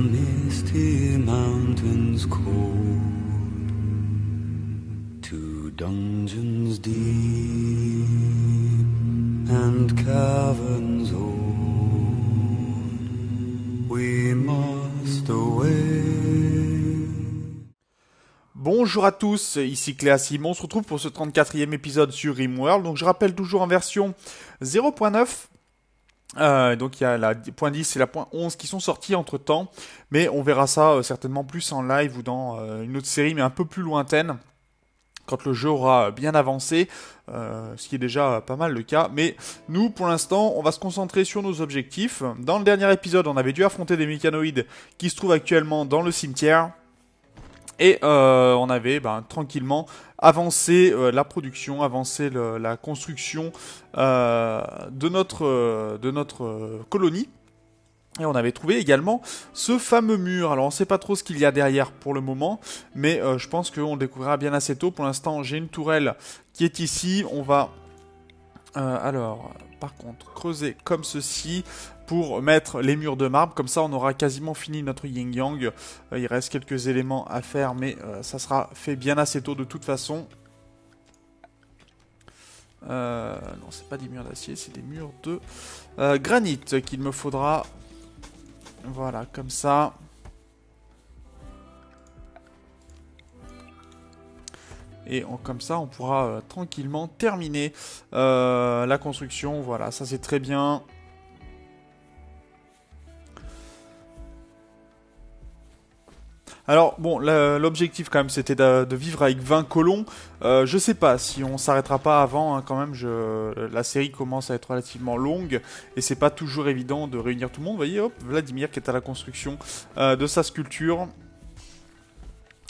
misty mountains cold, to dungeons deep and caverns old, we must away. Bonjour à tous, ici Cléasim, on se retrouve pour ce 34e épisode sur RimWorld. Donc je rappelle toujours en version 0.9. Donc il y a la point 10 et la point 11 qui sont sortis entre temps, mais on verra ça certainement plus en live ou dans une autre série mais un peu plus lointaine quand le jeu aura bien avancé, ce qui est déjà pas mal le cas. Mais nous pour l'instant on va se concentrer sur nos objectifs. Dans le dernier épisode on avait dû affronter des mécanoïdes qui se trouvent actuellement dans le cimetière. Et on avait tranquillement avancé la production, avancé la construction de notre colonie. Et on avait trouvé également ce fameux mur. Alors on ne sait pas trop ce qu'il y a derrière pour le moment, mais je pense qu'on le découvrira bien assez tôt. Pour l'instant j'ai une tourelle qui est ici. On va par contre, creuser comme ceci pour mettre les murs de marbre. Comme ça, on aura quasiment fini notre yin-yang. Il reste quelques éléments à faire, mais ça sera fait bien assez tôt de toute façon. Non, c'est pas des murs d'acier, c'est des murs de granit qu'il me faudra. Voilà, comme ça. Et comme ça, on pourra tranquillement terminer la construction. Voilà, ça c'est très bien. Alors, bon, l'objectif quand même, c'était de vivre avec 20 colons. Je sais pas si on s'arrêtera pas avant, hein, quand même. La série commence à être relativement longue et c'est pas toujours évident de réunir tout le monde. Vous voyez, hop, Vladimir qui est à la construction de sa sculpture.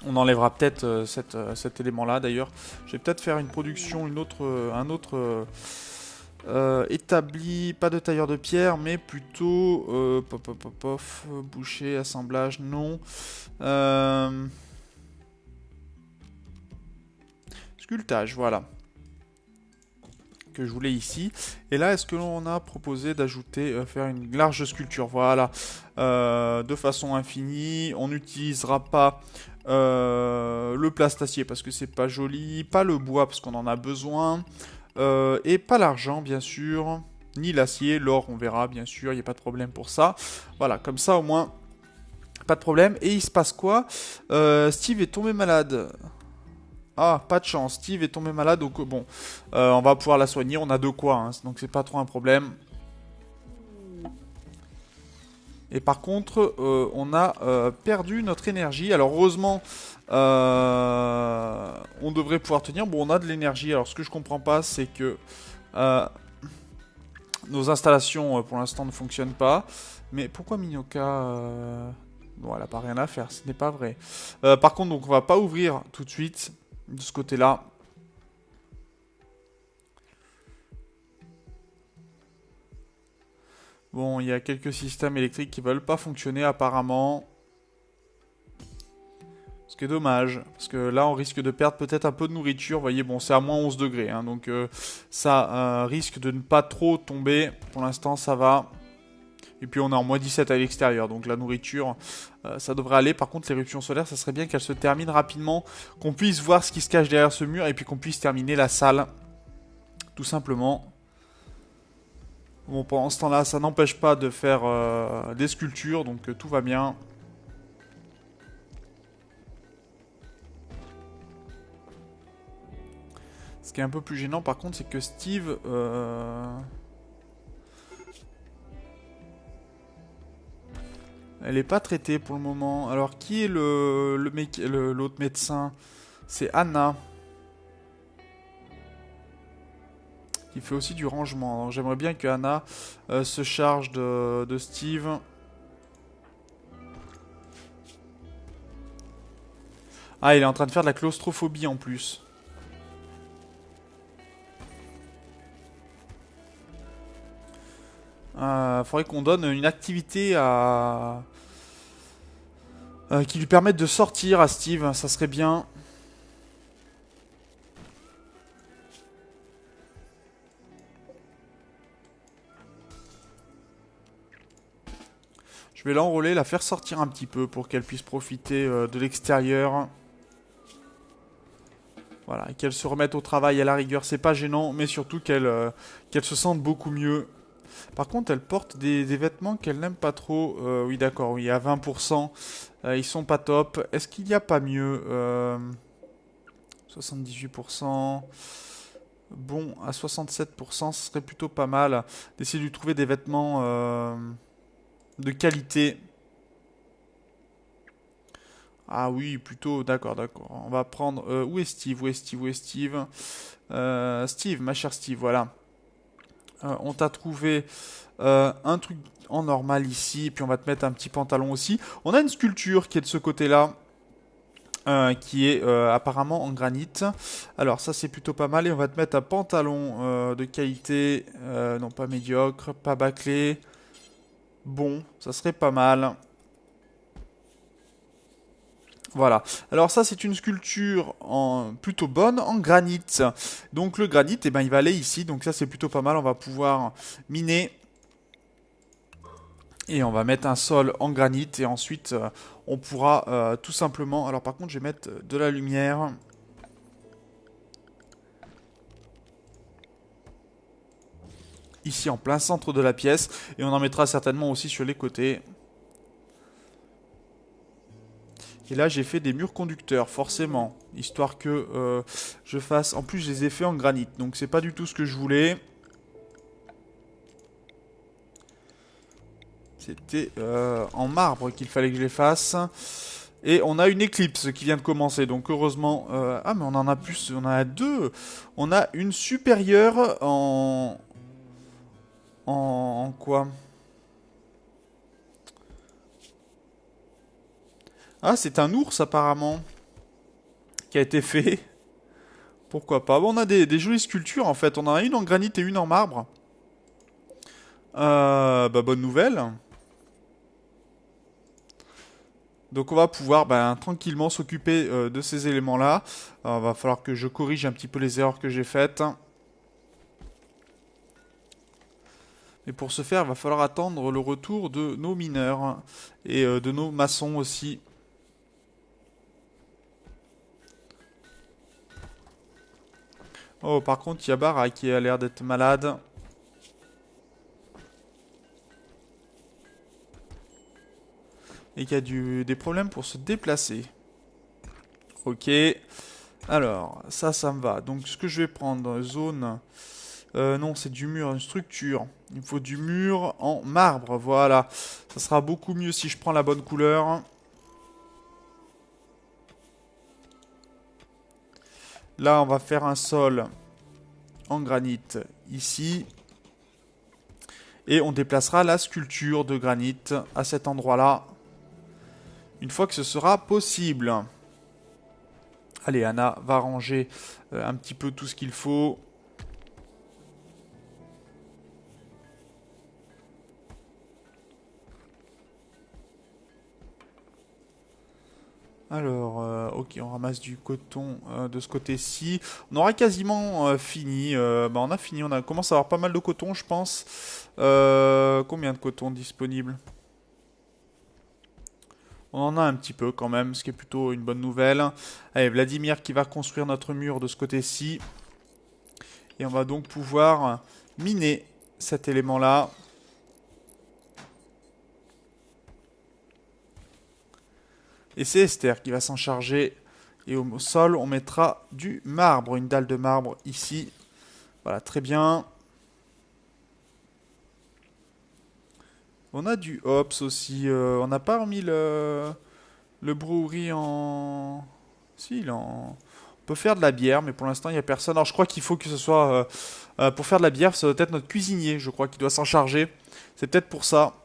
On enlèvera peut-être cet élément-là d'ailleurs. Je vais peut-être faire une production, un autre établi, pas de tailleur de pierre, mais plutôt boucher, assemblage, non. Sculptage, voilà. Que je voulais ici. Et là, est-ce que l'on a proposé d'ajouter, faire une large sculpture? Voilà. De façon infinie. On n'utilisera pas le plastacier parce que c'est pas joli. Pas le bois parce qu'on en a besoin. Et pas l'argent, bien sûr. Ni l'acier. L'or, on verra, bien sûr. Il n'y a pas de problème pour ça. Voilà, comme ça, au moins, pas de problème. Et il se passe quoi? Steve est tombé malade. Ah, pas de chance. Steve est tombé malade, donc bon, on va pouvoir la soigner. On a de quoi, hein, donc c'est pas trop un problème. Et par contre, on a perdu notre énergie. Alors heureusement, on devrait pouvoir tenir. Bon, on a de l'énergie. Alors ce que je comprends pas, c'est que nos installations pour l'instant ne fonctionnent pas. Mais pourquoi Minoka bon, elle a pas rien à faire, ce n'est pas vrai. Par contre, donc on va pas ouvrir tout de suite de ce côté-là. Bon, il y a quelques systèmes électriques qui veulent pas fonctionner apparemment. Ce qui est dommage, parce que là on risque de perdre peut-être un peu de nourriture. Vous voyez, bon c'est à moins 11 degrés, hein, donc ça risque de ne pas trop tomber. Pour l'instant ça va. Et puis on est en moins 17 à l'extérieur, donc la nourriture, ça devrait aller. Par contre l'éruption solaire, ça serait bien qu'elle se termine rapidement, qu'on puisse voir ce qui se cache derrière ce mur, et puis qu'on puisse terminer la salle, tout simplement. Bon, pendant ce temps-là, ça n'empêche pas de faire des sculptures, donc tout va bien. Ce qui est un peu plus gênant, par contre, c'est que Steve... elle n'est pas traitée pour le moment. Alors, qui est l'autre médecin? C'est Anna. Qui fait aussi du rangement. J'aimerais bien que Anna se charge de Steve. Ah, il est en train de faire de la claustrophobie en plus. Faudrait qu'on donne une activité qui lui permette de sortir à Steve, ça serait bien. Je vais l'enrôler, la faire sortir un petit peu pour qu'elle puisse profiter de l'extérieur. Voilà, et qu'elle se remette au travail à la rigueur, c'est pas gênant, mais surtout qu'elle se sente beaucoup mieux. Par contre, elle porte des vêtements qu'elle n'aime pas trop. Oui, d'accord, oui, à 20%. Ils sont pas top. Est-ce qu'il n'y a pas mieux 78%. Bon, à 67%, ce serait plutôt pas mal d'essayer de lui trouver des vêtements de qualité. Ah oui, plutôt, d'accord, d'accord. On va prendre... où est Steve? Où est Steve? Où est Steve? Steve, ma chère Steve, voilà. On t'a trouvé un truc en normal ici, et puis on va te mettre un petit pantalon aussi. On a une sculpture qui est de ce côté-là, qui est apparemment en granit. Alors ça c'est plutôt pas mal, et on va te mettre un pantalon de qualité, non pas médiocre, pas bâclé. Bon, ça serait pas mal. Voilà. Alors ça c'est une sculpture plutôt bonne en granit. Donc le granit, eh ben, il va aller ici. Donc ça c'est plutôt pas mal. On va pouvoir miner. Et on va mettre un sol en granit. Et ensuite on pourra tout simplement... Alors par contre je vais mettre de la lumière. Ici en plein centre de la pièce. Et on en mettra certainement aussi sur les côtés. Et là, j'ai fait des murs conducteurs, forcément, histoire que je fasse... En plus, je les ai fait en granit, donc c'est pas du tout ce que je voulais. C'était en marbre qu'il fallait que je les fasse. Et on a une éclipse qui vient de commencer, donc heureusement... Ah, mais on en a plus, on en a deux. On a une supérieure en... En quoi? Ah, c'est un ours, apparemment, qui a été fait. Pourquoi pas? Bon, on a des jolies sculptures, en fait. On en a une en granit et une en marbre. Bah, bonne nouvelle. Donc on va pouvoir tranquillement s'occuper de ces éléments-là. Va falloir que je corrige un petit peu les erreurs que j'ai faites. Et pour ce faire, il va falloir attendre le retour de nos mineurs et de nos maçons aussi. Oh, par contre, il y a Bara qui a l'air d'être malade. Et qui a des problèmes pour se déplacer. Ok. Alors, ça me va. Donc, ce que je vais prendre, zone... non, c'est du mur, une structure. Il me faut du mur en marbre, voilà. Ça sera beaucoup mieux si je prends la bonne couleur. Là, on va faire un sol en granit ici. Et on déplacera la sculpture de granit à cet endroit-là. Une fois que ce sera possible. Allez, Anna va ranger un petit peu tout ce qu'il faut. Alors, ok, on ramasse du coton de ce côté-ci. On aura quasiment fini. On a fini, on commence à avoir pas mal de coton, je pense. Combien de coton disponible? On en a un petit peu quand même, ce qui est plutôt une bonne nouvelle. Allez, Vladimir qui va construire notre mur de ce côté-ci. Et on va donc pouvoir miner cet élément-là. Et c'est Esther qui va s'en charger. Et au sol, on mettra du marbre, une dalle de marbre ici. Voilà, très bien. On a du hops aussi. On n'a pas remis le brewery en... Si, il en... On peut faire de la bière, mais pour l'instant, il n'y a personne. Alors, je crois qu'il faut que ce soit... pour faire de la bière, ça doit être notre cuisinier, je crois, qui doit s'en charger. C'est peut-être pour ça.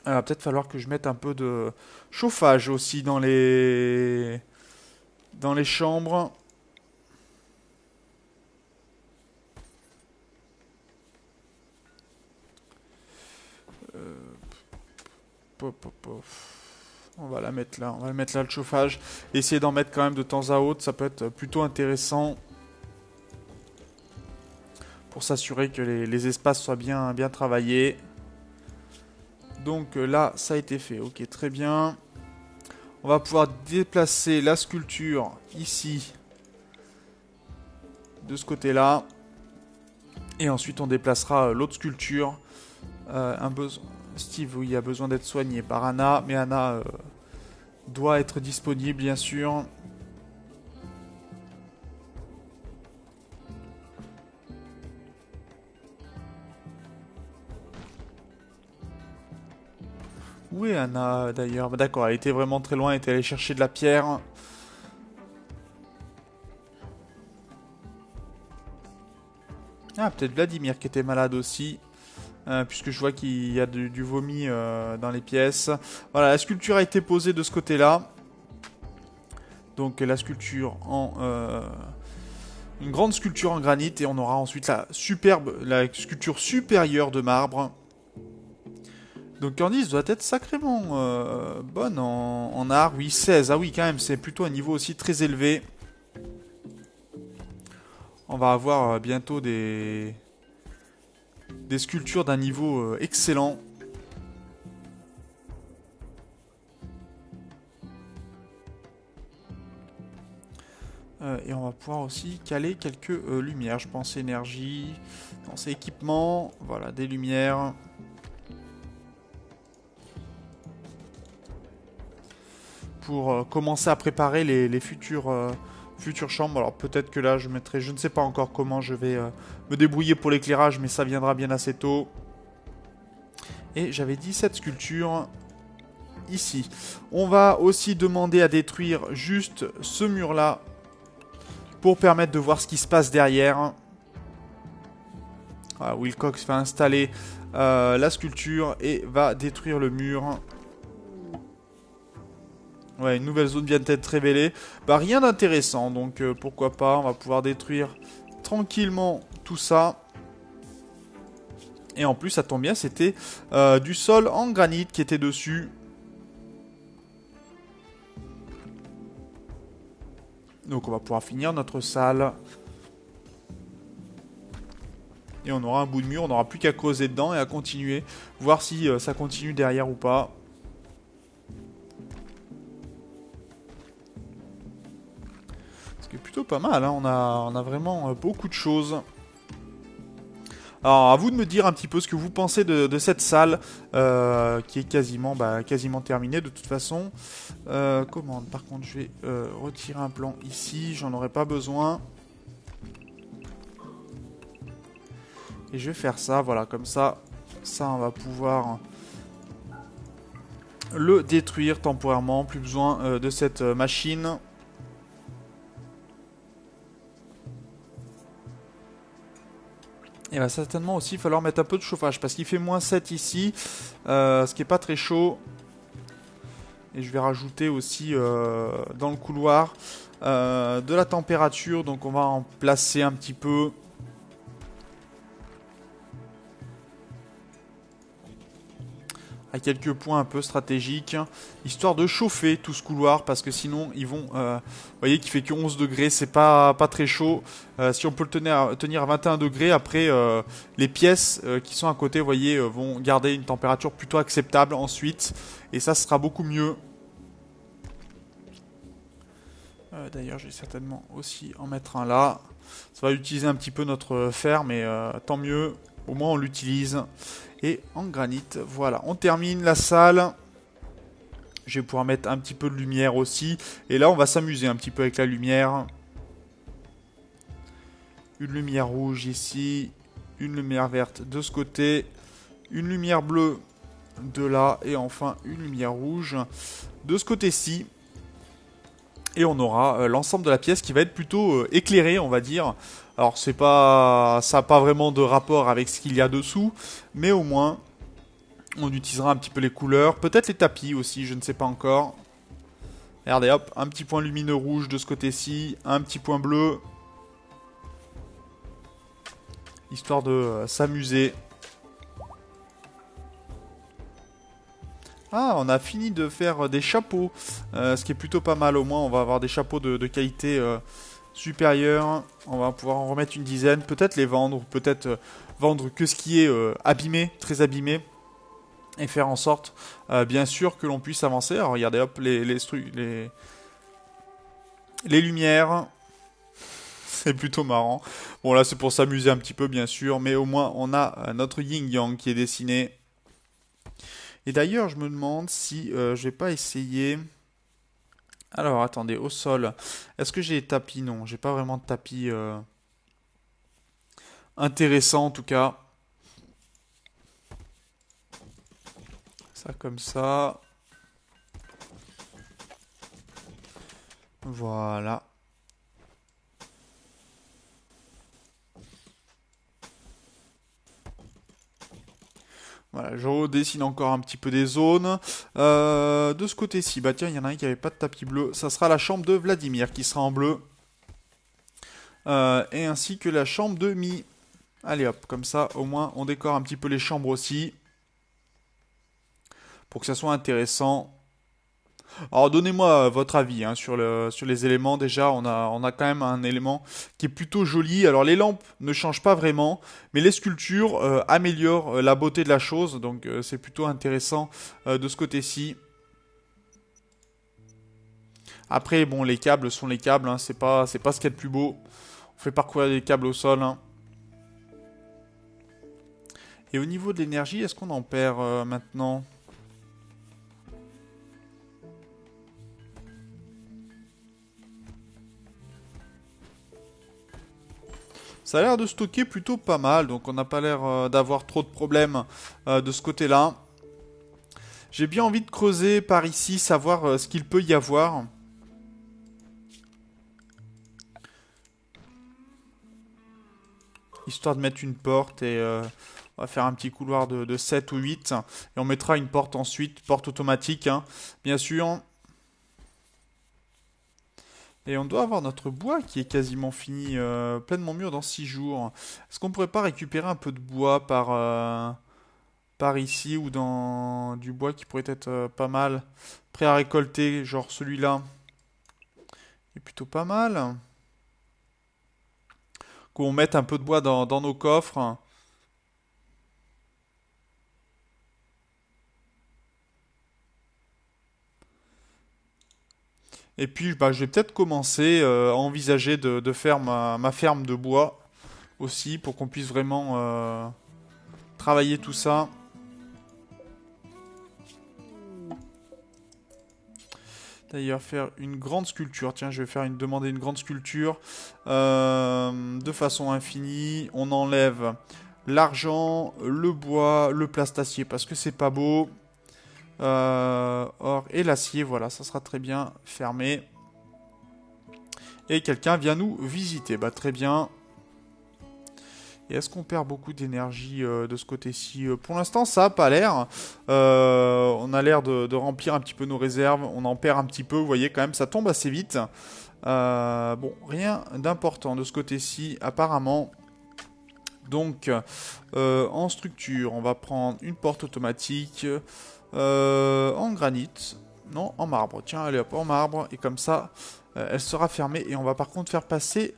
Peut-être falloir que je mette un peu de chauffage aussi dans les chambres. Pop, pop, pop. On va la mettre là, on va mettre là le chauffage. Essayer d'en mettre quand même de temps à autre, ça peut être plutôt intéressant. Pour s'assurer que les espaces soient bien travaillés. Donc là, ça a été fait. Ok, très bien. On va pouvoir déplacer la sculpture ici, de ce côté-là. Et ensuite, on déplacera l'autre sculpture. Steve, oui, a besoin d'être soigné par Anna, mais Anna doit être disponible, bien sûr. Où est Anna, d'ailleurs? Bah, d'accord, elle était vraiment très loin, elle était allée chercher de la pierre. Ah, peut-être Vladimir qui était malade aussi. Puisque je vois qu'il y a du vomi dans les pièces. Voilà, la sculpture a été posée de ce côté-là. Donc la sculpture une grande sculpture en granit. Et on aura ensuite la sculpture supérieure de marbre. Donc Candice doit être sacrément bonne en art. Oui, 16. Ah oui, quand même, c'est plutôt un niveau aussi très élevé. On va avoir bientôt des sculptures d'un niveau excellent. Et on va pouvoir aussi caler quelques lumières. Je pense énergie. Non, c'est équipement. Voilà, des lumières. Pour commencer à préparer les futures chambres. Alors peut-être que là je mettrai, je ne sais pas encore comment je vais me débrouiller pour l'éclairage, mais ça viendra bien assez tôt. Et j'avais dit cette sculpture ici. On va aussi demander à détruire juste ce mur là pour permettre de voir ce qui se passe derrière. Voilà, Wilcox va installer la sculpture et va détruire le mur. Ouais, une nouvelle zone vient d'être révélée. Bah rien d'intéressant, donc pourquoi pas, on va pouvoir détruire tranquillement tout ça. Et en plus, ça tombe bien, c'était du sol en granit qui était dessus. Donc on va pouvoir finir notre salle. Et on aura un bout de mur, on n'aura plus qu'à creuser dedans et à continuer. Voir si ça continue derrière ou pas. Plutôt pas mal, hein. On a vraiment beaucoup de choses. Alors à vous de me dire un petit peu ce que vous pensez de cette salle qui est quasiment terminée de toute façon. Commande, par contre je vais retirer un plan ici, j'en aurai pas besoin. Et je vais faire ça, voilà, comme ça on va pouvoir le détruire temporairement, plus besoin de cette machine. Il va certainement aussi falloir mettre un peu de chauffage parce qu'il fait moins 7 ici, ce qui n'est pas très chaud. Et je vais rajouter aussi dans le couloir de la température, donc on va en placer un petit peu. À quelques points un peu stratégiques, histoire de chauffer tout ce couloir, parce que sinon ils vont... vous voyez qu'il fait que 11 degrés, c'est pas très chaud. Si on peut le tenir à 21 degrés, après les pièces qui sont à côté, vous voyez, vont garder une température plutôt acceptable ensuite. Et ça sera beaucoup mieux. D'ailleurs, je vais certainement aussi en mettre un là. Ça va utiliser un petit peu notre fer, mais tant mieux. Au moins on l'utilise. Et en granit, voilà. On termine la salle. Je vais pouvoir mettre un petit peu de lumière aussi. Et là, on va s'amuser un petit peu avec la lumière. Une lumière rouge ici. Une lumière verte de ce côté. Une lumière bleue de là. Et enfin, une lumière rouge de ce côté-ci. Et on aura l'ensemble de la pièce qui va être plutôt éclairée, on va dire. Alors ça n'a pas vraiment de rapport avec ce qu'il y a dessous, mais au moins on utilisera un petit peu les couleurs, peut-être les tapis aussi, je ne sais pas encore. Regardez hop, un petit point lumineux rouge de ce côté-ci, un petit point bleu, histoire de s'amuser. Ah, on a fini de faire des chapeaux, ce qui est plutôt pas mal. Au moins on va avoir des chapeaux de qualité supérieur, on va pouvoir en remettre une dizaine, peut-être les vendre, ou peut-être vendre que ce qui est abîmé, très abîmé. et faire en sorte, bien sûr, que l'on puisse avancer. Alors regardez, hop, les lumières, c'est plutôt marrant. Bon là c'est pour s'amuser un petit peu bien sûr, mais au moins on a notre yin-yang qui est dessiné. Et d'ailleurs je me demande si je vais pas essayer... Alors attendez, au sol, est-ce que j'ai des tapis? Non, j'ai pas vraiment de tapis intéressant en tout cas. Ça comme ça. Voilà. Voilà, je redessine encore un petit peu des zones. De ce côté-ci, bah tiens, il y en a un qui avait pas de tapis bleu. Ça sera la chambre de Vladimir qui sera en bleu. Et ainsi que la chambre de Mi. Allez hop, comme ça, au moins, on décore un petit peu les chambres aussi. Pour que ça soit intéressant. Alors donnez-moi votre avis hein, sur les éléments. Déjà, on a quand même un élément qui est plutôt joli. Alors les lampes ne changent pas vraiment, mais les sculptures améliorent la beauté de la chose. Donc c'est plutôt intéressant de ce côté-ci. Après, bon, les câbles sont les câbles. Hein, c'est pas ce qu'il y a de plus beau. On fait parcourir les câbles au sol. Hein. Et au niveau de l'énergie, est-ce qu'on en perd maintenant? Ça a l'air de stocker plutôt pas mal, donc on n'a pas l'air d'avoir trop de problèmes de ce côté-là. J'ai bien envie de creuser par ici, savoir ce qu'il peut y avoir. Histoire de mettre une porte et on va faire un petit couloir de 7 ou 8. Et on mettra une porte ensuite, porte automatique, hein, bien sûr. Et on doit avoir notre bois qui est quasiment fini, pleinement mûr dans 6 jours. Est-ce qu'on pourrait pas récupérer un peu de bois par ici ou dans du bois qui pourrait être pas mal prêt à récolter, genre celui-là est plutôt pas mal. Qu'on mette un peu de bois dans nos coffres. Et puis bah, je vais peut-être commencer à envisager de faire ma ferme de bois aussi pour qu'on puisse vraiment travailler tout ça. D'ailleurs, faire une grande sculpture. Tiens, je vais demander une grande sculpture de façon infinie. On enlève l'argent, le bois, le plastacier parce que c'est pas beau. Or et l'acier, voilà, ça sera très bien fermé. Et quelqu'un vient nous visiter. Bah très bien. Et est-ce qu'on perd beaucoup d'énergie de ce côté-ci? Pour l'instant, ça n'a pas l'air. On a l'air de remplir un petit peu nos réserves. On en perd un petit peu, vous voyez, quand même, ça tombe assez vite. Bon, rien d'important de ce côté-ci, apparemment. Donc, en structure, on va prendre une porte automatique en granit. Non, en marbre. Tiens, allez hop, en marbre. Et comme ça, elle sera fermée. Et on va par contre faire passer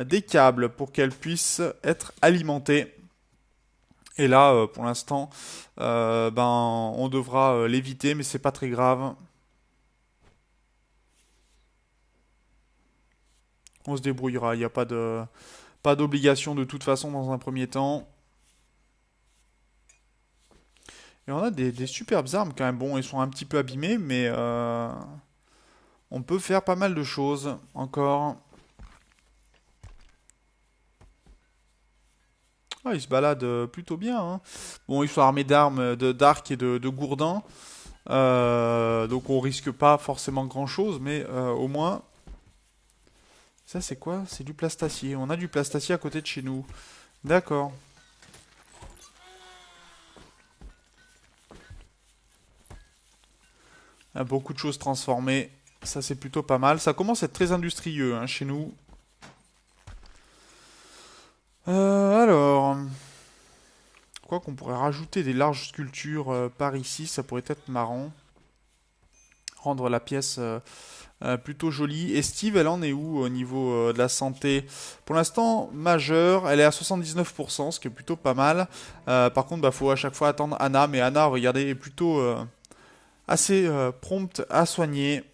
des câbles pour qu'elle puisse être alimentée. Et là, pour l'instant, ben, on devra l'éviter, mais c'est pas très grave. On se débrouillera, il n'y a pas d'obligation de toute façon dans un premier temps. Et on a des superbes armes quand même. Bon, ils sont un petit peu abîmés, mais on peut faire pas mal de choses encore. Ah, ils se baladent plutôt bien. Hein. Bon, ils sont armés d'armes, d'arcs et de gourdins. Donc on risque pas forcément grand-chose, mais au moins... Ça c'est quoi? C'est du plastacier. On a du plastacier à côté de chez nous. D'accord. Il y a beaucoup de choses transformées. Ça c'est plutôt pas mal. Ça commence à être très industrieux hein, chez nous. Alors... Quoi qu'on pourrait rajouter des larges sculptures par ici, ça pourrait être marrant. rendre la pièce plutôt jolie. Et Steve, elle en est où au niveau de la santé? Pour l'instant, majeure, elle est à 79%, ce qui est plutôt pas mal. Par contre, bah, faut à chaque fois attendre Anna, mais Anna, regardez, est plutôt assez prompte à soigner.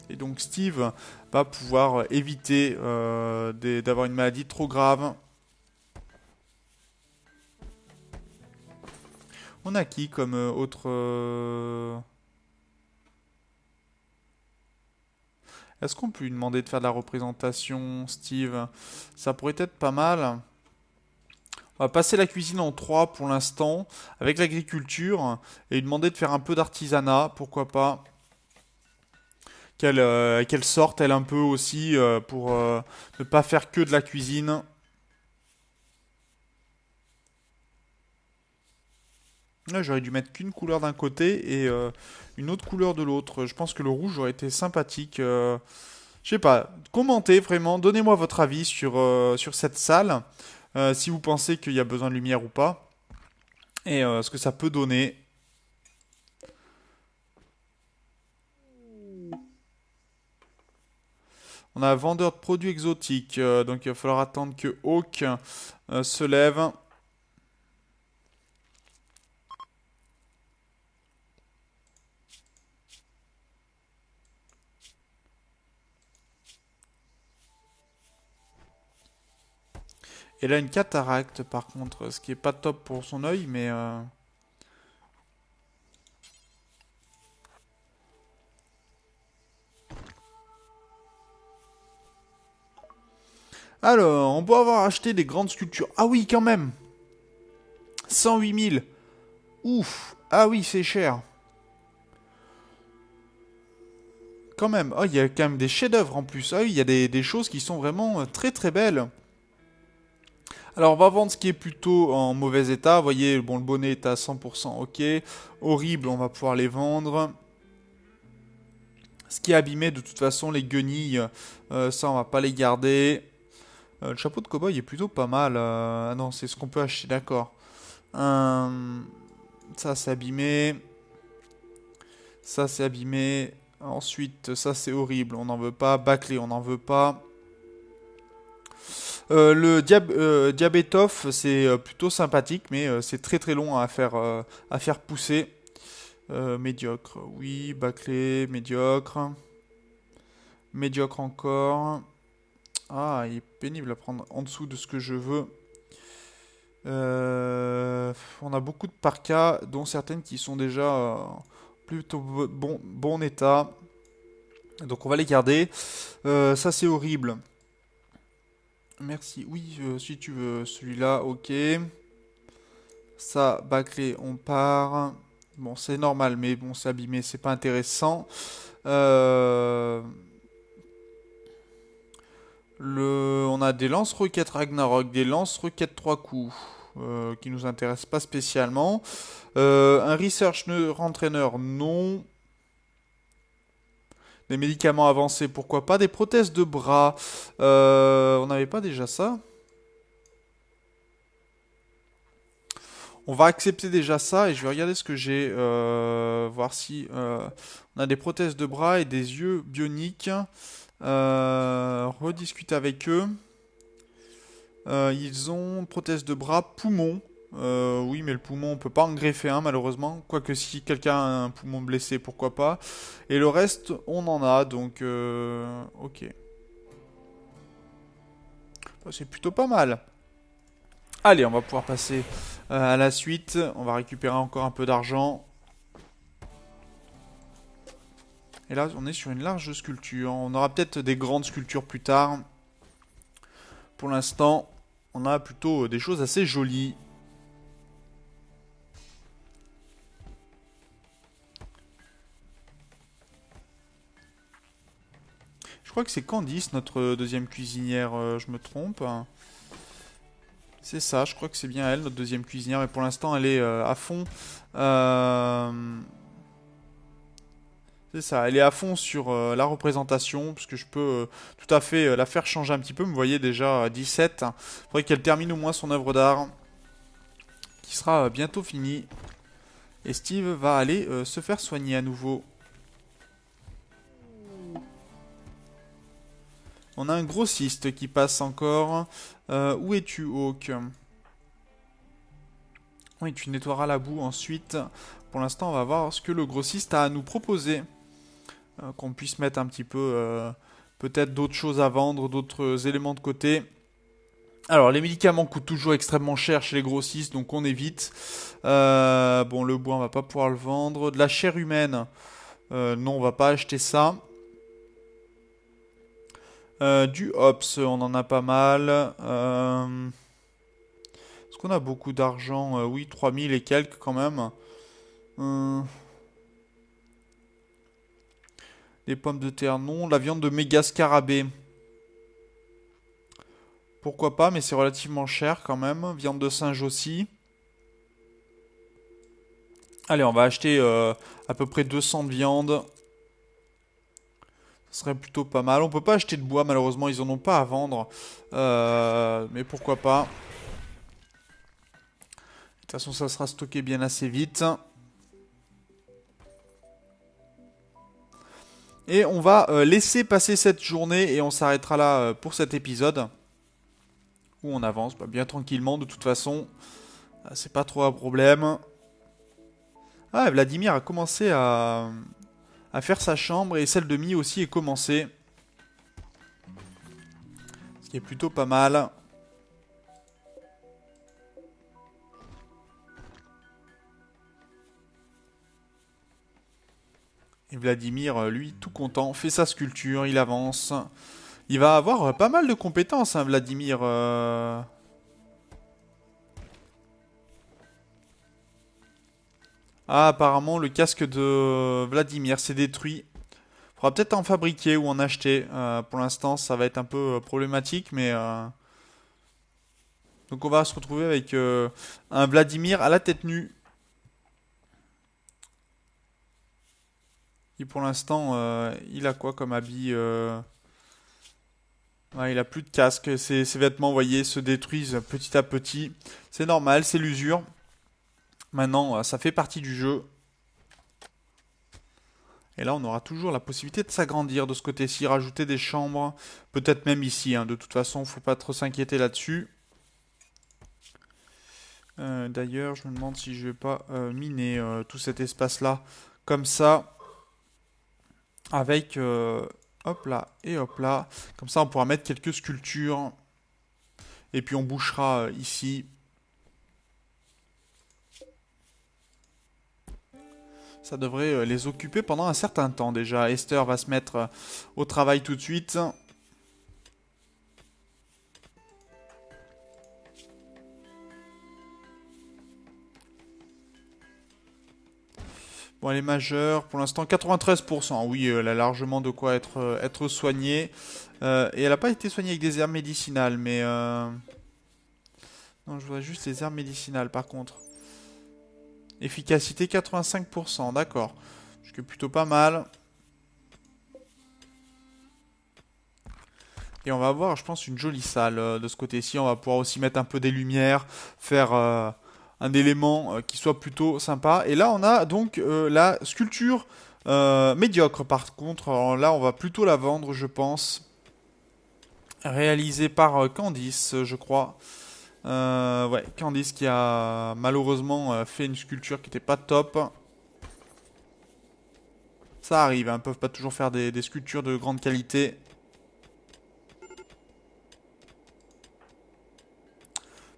Et donc Steve va pouvoir éviter d'avoir une maladie trop grave. On a qui comme autre... Est-ce qu'on peut lui demander de faire de la représentation, Steve? Ça pourrait être pas mal. On va passer la cuisine en 3 pour l'instant, avec l'agriculture, et lui demander de faire un peu d'artisanat, pourquoi pas. Qu'elle sorte, elle, un peu aussi, pour ne pas faire que de la cuisine. Là, j'aurais dû mettre qu'une couleur d'un côté et une autre couleur de l'autre. Je pense que le rouge aurait été sympathique. Je sais pas, commentez vraiment, donnez-moi votre avis sur cette salle, si vous pensez qu'il y a besoin de lumière ou pas, et ce que ça peut donner. On a un vendeur de produits exotiques, donc il va falloir attendre que Hawk se lève. Et là, une cataracte, par contre, ce qui est pas top pour son œil, mais... Alors, on peut avoir acheté des grandes sculptures. Ah oui, quand même. 108 000. Ouf. Ah oui, c'est cher. Quand même. Oh, il y a quand même des chefs-d'œuvre en plus. Ah oui, il y a des choses qui sont vraiment très très belles. Alors, on va vendre ce qui est plutôt en mauvais état. Vous voyez, bon, le bonnet est à 100%, ok. Horrible, on va pouvoir les vendre. Ce qui est abîmé, de toute façon, les guenilles, ça, on va pas les garder. Le chapeau de cow-boy est plutôt pas mal. Ah non, c'est ce qu'on peut acheter, d'accord. Ça, c'est abîmé. Ça, c'est abîmé. Ensuite, ça, c'est horrible. On n'en veut pas. Bâclé, on n'en veut pas. Le Diabétoff, c'est plutôt sympathique, mais c'est très très long à faire pousser. Médiocre, oui. Bâclé, médiocre. Médiocre encore. Ah, il est pénible à prendre en dessous de ce que je veux. On a beaucoup de parkas, dont certaines qui sont déjà plutôt bon état. Donc on va les garder. Ça c'est horrible. Merci. Oui, si tu veux celui-là, ok. Ça, bâclé, on part. Bon, c'est normal, mais bon, c'est abîmé, c'est pas intéressant. Euh, on a des lance-roquettes Ragnarok, des lance-roquettes 3 coups, qui nous intéressent pas spécialement. Un research entraîner, non. Des médicaments avancés, pourquoi pas. Des prothèses de bras, on n'avait pas déjà ça? On va accepter déjà ça et je vais regarder ce que j'ai, voir si on a des prothèses de bras et des yeux bioniques. Rediscuter avec eux. Ils ont prothèse de bras, poumon. Oui, mais le poumon, on peut pas en greffer un malheureusement. Quoique si quelqu'un a un poumon blessé, pourquoi pas. Et le reste, on en a, donc ok. Bah, c'est plutôt pas mal. Allez, on va pouvoir passer à la suite. On va récupérer encore un peu d'argent. Et là, on est sur une large sculpture. On aura peut-être des grandes sculptures plus tard. Pour l'instant, on a plutôt des choses assez jolies. Je crois que c'est Candice, notre deuxième cuisinière, je me trompe. C'est ça, je crois que c'est bien elle, notre deuxième cuisinière. Et pour l'instant, elle est à fond. C'est ça, elle est à fond sur la représentation, puisque je peux tout à fait la faire changer un petit peu. Vous voyez déjà 17. Il faudrait qu'elle termine au moins son œuvre d'art, qui sera bientôt finie. Et Steve va aller se faire soigner à nouveau. On a un grossiste qui passe encore. Où es-tu, Hawk? Oui, tu nettoieras la boue ensuite. Pour l'instant, on va voir ce que le grossiste a à nous proposer. Qu'on puisse mettre un petit peu, peut-être d'autres choses à vendre, d'autres éléments de côté. Alors, les médicaments coûtent toujours extrêmement cher chez les grossistes, donc on évite. Bon, le bois, on va pas pouvoir le vendre. De la chair humaine, non, on va pas acheter ça. Du hops, on en a pas mal. Est-ce qu'on a beaucoup d'argent? Oui, 3000 et quelques quand même. Euh, des pommes de terre, non. La viande de méga scarabée. Pourquoi pas, mais c'est relativement cher quand même. Viande de singe aussi. Allez, on va acheter à peu près 200 de viande. Ce serait plutôt pas mal. On peut pas acheter de bois, malheureusement, ils en ont pas à vendre. Mais pourquoi pas. De toute façon, ça sera stocké bien assez vite. Et on va laisser passer cette journée et on s'arrêtera là pour cet épisode. Où on avance bien tranquillement, de toute façon. C'est pas trop un problème. Ah, Vladimir a commencé à faire sa chambre et celle de Mi aussi est commencée. Ce qui est plutôt pas mal. Et Vladimir, lui, tout content, fait sa sculpture, il avance. Il va avoir pas mal de compétences, hein, Vladimir. Ah, apparemment, le casque de Vladimir s'est détruit. Faudra peut-être en fabriquer ou en acheter. Pour l'instant, ça va être un peu problématique, mais... Donc on va se retrouver avec un Vladimir à la tête nue. Et pour l'instant, il a quoi comme habit ouais, il a plus de casque. Ses vêtements, vous voyez, se détruisent petit à petit. C'est normal, c'est l'usure. Maintenant, ça fait partie du jeu. Et là, on aura toujours la possibilité de s'agrandir de ce côté-ci, rajouter des chambres. Peut-être même ici, hein. De toute façon, faut pas trop s'inquiéter là-dessus. D'ailleurs, je me demande si je vais pas miner tout cet espace-là comme ça. Avec hop là et hop là. Comme ça, on pourra mettre quelques sculptures. Et puis on bouchera ici. Ça devrait les occuper pendant un certain temps déjà. Esther va se mettre au travail tout de suite. Bon, elle est majeure. Pour l'instant, 93%. Oui, elle a largement de quoi être soignée. Et elle n'a pas été soignée avec des herbes médicinales, mais... Non, je vois juste les herbes médicinales, par contre. Efficacité 85%, d'accord. Ce qui est plutôt pas mal. Et on va avoir, je pense, une jolie salle de ce côté-ci. On va pouvoir aussi mettre un peu des lumières, faire un élément qui soit plutôt sympa. Et là, on a donc la sculpture médiocre, par contre. Alors là, on va plutôt la vendre, je pense. Réalisée par Candice, je crois. Ouais, Candice qui a malheureusement fait une sculpture qui n'était pas top. Ça arrive, hein, ils peuvent pas toujours faire des sculptures de grande qualité.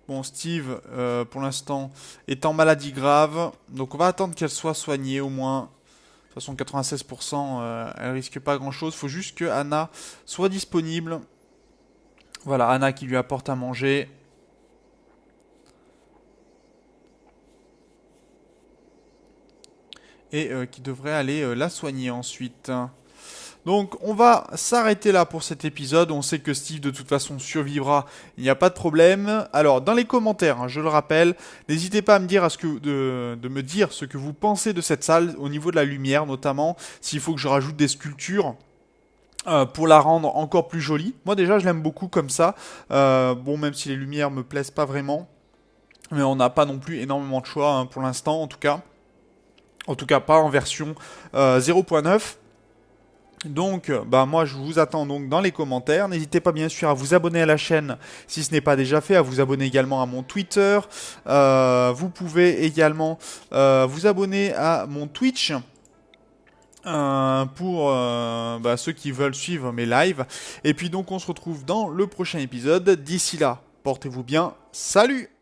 Bon, Steve, pour l'instant, est en maladie grave. Donc on va attendre qu'elle soit soignée au moins. De toute façon, 96%, elle risque pas grand-chose. Faut juste que Anna soit disponible. Voilà, Anna qui lui apporte à manger. Et qui devrait aller la soigner ensuite. Donc on va s'arrêter là pour cet épisode. On sait que Steve de toute façon survivra, il n'y a pas de problème. Alors dans les commentaires, hein, je le rappelle, n'hésitez pas à me dire de me dire ce que vous pensez de cette salle au niveau de la lumière, notamment s'il faut que je rajoute des sculptures. Pour la rendre encore plus jolie. Moi déjà je l'aime beaucoup comme ça. Bon, même si les lumières me plaisent pas vraiment. Mais on n'a pas non plus énormément de choix hein, pour l'instant en tout cas. En tout cas, pas en version 0.9. Donc, moi, je vous attends donc dans les commentaires. N'hésitez pas, bien sûr, à vous abonner à la chaîne si ce n'est pas déjà fait, à vous abonner également à mon Twitter. Vous pouvez également vous abonner à mon Twitch. Pour ceux qui veulent suivre mes lives. Et puis donc, on se retrouve dans le prochain épisode. D'ici là, portez-vous bien. Salut!